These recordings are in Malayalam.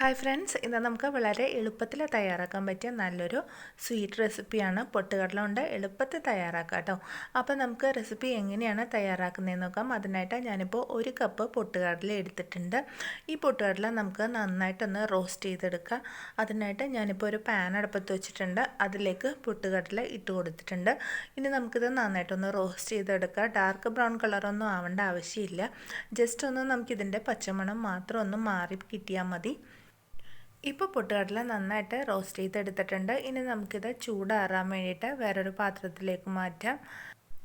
ഹായ് ഫ്രണ്ട്സ്, ഇന്ന് നമുക്ക് വളരെ എളുപ്പത്തിൽ തയ്യാറാക്കാൻ പറ്റിയ നല്ലൊരു സ്വീറ്റ് റെസിപ്പിയാണ്. പൊട്ടുകടല കൊണ്ട് എളുപ്പത്തിൽ തയ്യാറാക്കാം കേട്ടോ. അപ്പോൾ നമുക്ക് റെസിപ്പി എങ്ങനെയാണ് തയ്യാറാക്കുന്നതെന്ന് നോക്കാം. അതിനായിട്ട് ഞാനിപ്പോൾ 1 കപ്പ് പൊട്ടുകടല എടുത്തിട്ടുണ്ട്. ഈ പൊട്ടുകടല നമുക്ക് നന്നായിട്ടൊന്ന് റോസ്റ്റ് ചെയ്തെടുക്കാം. അതിനായിട്ട് ഞാനിപ്പോൾ ഒരു പാൻ അടുപ്പത്ത് വെച്ചിട്ടുണ്ട്. അതിലേക്ക് പൊട്ടുകടല ഇട്ട് കൊടുത്തിട്ടുണ്ട്. ഇനി നമുക്കിത് നന്നായിട്ടൊന്ന് റോസ്റ്റ് ചെയ്തെടുക്കാം. ഡാർക്ക് ബ്രൗൺ കളറൊന്നും ആവേണ്ട ആവശ്യമില്ല. ജസ്റ്റ് ഒന്ന് നമുക്കിതിൻ്റെ പച്ചമണം മാത്രം ഒന്ന് മാറി കിട്ടിയാൽ മതി. ഇപ്പോൾ പൊട്ടുകടല നന്നായിട്ട് റോസ്റ്റ് ചെയ്തെടുത്തിട്ടുണ്ട്. ഇനി നമുക്കിത് ചൂടാറാൻ വേണ്ടിയിട്ട് വേറൊരു പാത്രത്തിലേക്ക് മാറ്റാം.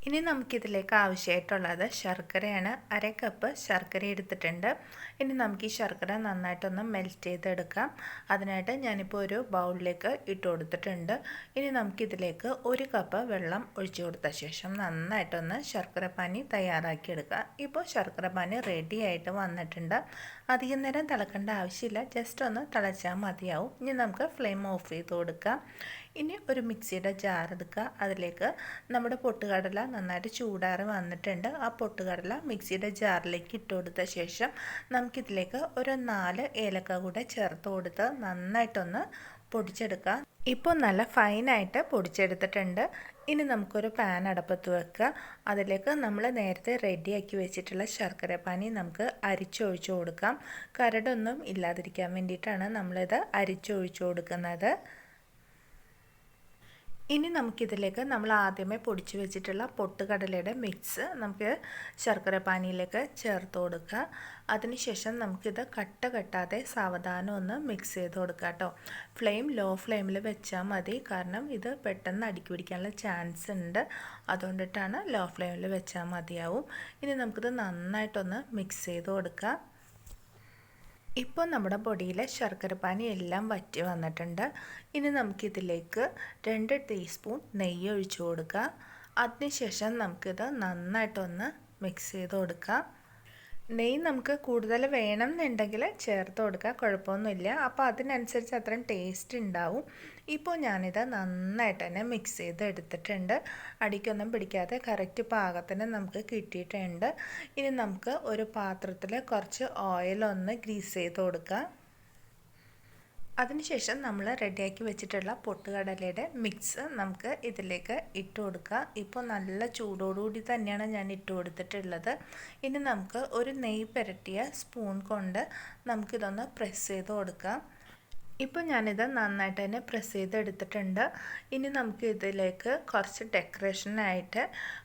ഇനി നമുക്കിതിലേക്ക് ആവശ്യമായിട്ടുള്ളത് ശർക്കരയാണ്. 1/2 കപ്പ് ശർക്കര എടുത്തിട്ടുണ്ട്. ഇനി നമുക്ക് ഈ ശർക്കര നന്നായിട്ടൊന്ന് മെൽറ്റ് ചെയ്തെടുക്കാം. അതിനായിട്ട് ഞാനിപ്പോൾ ഒരു ബൗളിലേക്ക് ഇട്ട് കൊടുത്തിട്ടുണ്ട്. ഇനി നമുക്കിതിലേക്ക് 1 കപ്പ് വെള്ളം ഒഴിച്ചു കൊടുത്ത ശേഷം നന്നായിട്ടൊന്ന് ശർക്കര പാനി തയ്യാറാക്കിയെടുക്കുക. ഇപ്പോൾ ശർക്കര പാനി റെഡി ആയിട്ട് വന്നിട്ടുണ്ട്. അധികം നേരം തിളക്കേണ്ട ആവശ്യമില്ല, ജസ്റ്റ് ഒന്ന് തിളച്ചാൽ മതിയാവും. ഇനി നമുക്ക് ഫ്ലെയിം ഓഫ് ചെയ്ത് കൊടുക്കാം. ഇനി ഒരു മിക്സിയുടെ ജാർ എടുക്കുക. അതിലേക്ക് നമ്മുടെ പൊട്ടുകടല നന്നായിട്ട് ചൂടാറി വന്നിട്ടുണ്ട്. ആ പൊട്ടുകടല മിക്സിയുടെ ജാറിലേക്ക് ഇട്ട് കൊടുത്ത ശേഷം നമുക്കിതിലേക്ക് ഒരു 4 ഏലക്ക കൂടെ ചേർത്ത് കൊടുത്ത് നന്നായിട്ടൊന്ന് പൊടിച്ചെടുക്കാം. ഇപ്പോൾ നല്ല ഫൈനായിട്ട് പൊടിച്ചെടുത്തിട്ടുണ്ട്. ഇനി നമുക്കൊരു പാൻ അടുപ്പത്ത് വെക്കുക. അതിലേക്ക് നമ്മൾ നേരത്തെ റെഡിയാക്കി വെച്ചിട്ടുള്ള ശർക്കര പാനി നമുക്ക് അരിച്ചൊഴിച്ചു കൊടുക്കാം. കരടൊന്നും ഇല്ലാതിരിക്കാൻ വേണ്ടിയിട്ടാണ് നമ്മളിത് അരിച്ചൊഴിച്ചു കൊടുക്കുന്നത്. ഇനി നമുക്കിതിലേക്ക് നമ്മൾ ആദ്യമേ പൊടിച്ച് വെച്ചിട്ടുള്ള പൊട്ടുകടലയുടെ മിക്സ് നമുക്ക് ശർക്കര പാനിയിലേക്ക് ചേർത്ത് കൊടുക്കുക. അതിനുശേഷം നമുക്കിത് കട്ട കെട്ടാതെ സാവധാനം ഒന്ന് മിക്സ് ചെയ്ത് കൊടുക്കുക കേട്ടോ. ഫ്ലെയിം ലോ ഫ്ലെയിമിൽ വെച്ചാൽ മതി, കാരണം ഇത് പെട്ടെന്ന് അടുക്കി പിടിക്കാനുള്ള ചാൻസ് ഉണ്ട്. അതുകൊണ്ടിട്ടാണ് ലോ ഫ്ലെയിമിൽ വെച്ചാൽ മതിയാവും. ഇനി നമുക്കിത് നന്നായിട്ടൊന്ന് മിക്സ് ചെയ്ത് കൊടുക്കുക. ഇപ്പോൾ നമ്മുടെ പൊടിയിലെ ശർക്കരപ്പാനി എല്ലാം വറ്റി വന്നിട്ടുണ്ട്. ഇനി നമുക്കിതിലേക്ക് 2 ടീസ്പൂൺ നെയ്യ് ഒഴിച്ചു കൊടുക്കുക. അതിനുശേഷം നമുക്കിത് നന്നായിട്ടൊന്ന് മിക്സ് ചെയ്ത് കൊടുക്കാം. നെയ്യ് നമുക്ക് കൂടുതൽ വേണം എന്നുണ്ടെങ്കിൽ ചേർത്ത് കൊടുക്കുക, കുഴപ്പമൊന്നുമില്ല. അപ്പോൾ അതിനനുസരിച്ച് അത്രയും ടേസ്റ്റ് ഉണ്ടാവും. ഇപ്പോൾ ഞാനിത് നന്നായിട്ട് തന്നെ മിക്സ് ചെയ്ത് എടുത്തിട്ടുണ്ട്. അടിക്കൊന്നും പിടിക്കാതെ കറക്റ്റ് പാകത്തിന് നമുക്ക് കിട്ടിയിട്ടുണ്ട്. ഇനി നമുക്ക് ഒരു പാത്രത്തിൽ കുറച്ച് ഓയിലൊന്ന് ഗ്രീസ് ചെയ്ത് കൊടുക്കുക. അതിനുശേഷം നമ്മൾ റെഡിയാക്കി വെച്ചിട്ടുള്ള പൊട്ടുകടലയുടെ മിക്സ് നമുക്ക് ഇതിലേക്ക് ഇട്ട് കൊടുക്കുക. ഇപ്പോൾ നല്ല ചൂടോടുകൂടി തന്നെയാണ് ഞാൻ ഇട്ട് കൊടുത്തിട്ടുള്ളത്. ഇനി നമുക്ക് ഒരു നെയ്യ് പുരട്ടിയ സ്പൂൺ കൊണ്ട് നമുക്കിതൊന്ന് പ്രസ് ചെയ്ത് കൊടുക്കാം. ഇപ്പോൾ ഞാനിത് നന്നായിട്ട് തന്നെ പ്രസ് ചെയ്തെടുത്തിട്ടുണ്ട്. ഇനി നമുക്ക് ഇതിലേക്ക് കുറച്ച് ഡെക്കറേഷനായിട്ട്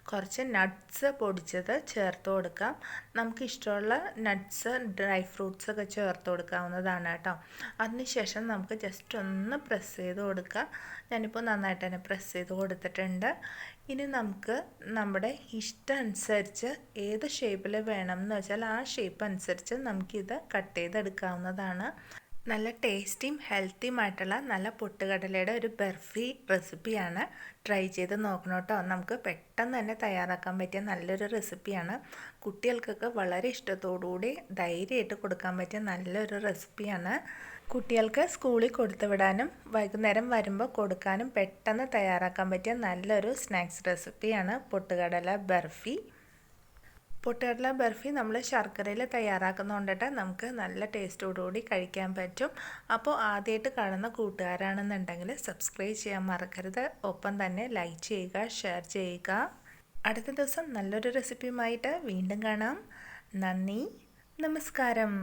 കുറച്ച് നട്ട്സ് പൊടിച്ചത് ചേർത്ത് കൊടുക്കാം. നമുക്ക് ഇഷ്ടമുള്ള നട്ട്സ്, ഡ്രൈ ഫ്രൂട്ട്സ് ഒക്കെ ചേർത്ത് കൊടുക്കാവുന്നതാണ് കേട്ടോ. അതിനുശേഷം നമുക്ക് ജസ്റ്റ് ഒന്ന് പ്രസ് ചെയ്ത് കൊടുക്കാം. ഞാനിപ്പോൾ നന്നായിട്ട് തന്നെ പ്രസ് ചെയ്ത് കൊടുത്തിട്ടുണ്ട്. ഇനി നമുക്ക് നമ്മുടെ ഇഷ്ടം അനുസരിച്ച് ഏത് ഷേപ്പിൽ വേണം എന്ന് വെച്ചാൽ ആ ഷേപ്പ് അനുസരിച്ച് നമുക്കിത് കട്ട് ചെയ്തെടുക്കാവുന്നതാണ്. നല്ല ടേസ്റ്റിയും ഹെൽത്തിയുമായിട്ടുള്ള നല്ല പൊട്ടുകടലയുടെ ഒരു ബർഫി റെസിപ്പിയാണ്. ട്രൈ ചെയ്ത് നോക്കണം കേട്ടോ. നമുക്ക് പെട്ടെന്ന് തന്നെ തയ്യാറാക്കാൻ പറ്റിയ നല്ലൊരു റെസിപ്പിയാണ്. കുട്ടികൾക്കൊക്കെ വളരെ ഇഷ്ടത്തോടുകൂടി ധൈര്യമായിട്ട് കൊടുക്കാൻ പറ്റിയ നല്ലൊരു റെസിപ്പിയാണ്. കുട്ടികൾക്ക് സ്കൂളിൽ കൊടുത്തു വിടാനും വൈകുന്നേരം വരുമ്പോൾ കൊടുക്കാനും പെട്ടെന്ന് തയ്യാറാക്കാൻ പറ്റിയ നല്ലൊരു സ്നാക്സ് റെസിപ്പിയാണ് പൊട്ടുകടല ബർഫി. പൊട്ടുകടല ബർഫി നമ്മൾ ശർക്കരയിൽ തയ്യാറാക്കുന്നതുകൊണ്ടിട്ട് നമുക്ക് നല്ല ടേസ്റ്റോടുകൂടി കഴിക്കാൻ പറ്റും. അപ്പോൾ ആദ്യമായിട്ട് കാണുന്ന കൂട്ടുകാരാണെന്നുണ്ടെങ്കിൽ സബ്സ്ക്രൈബ് ചെയ്യാൻ മറക്കരുത്. ഒപ്പം തന്നെ ലൈക്ക് ചെയ്യുക, ഷെയർ ചെയ്യുക. അടുത്ത ദിവസം നല്ലൊരു റെസിപ്പിയുമായിട്ട് വീണ്ടും കാണാം. നന്ദി, നമസ്കാരം.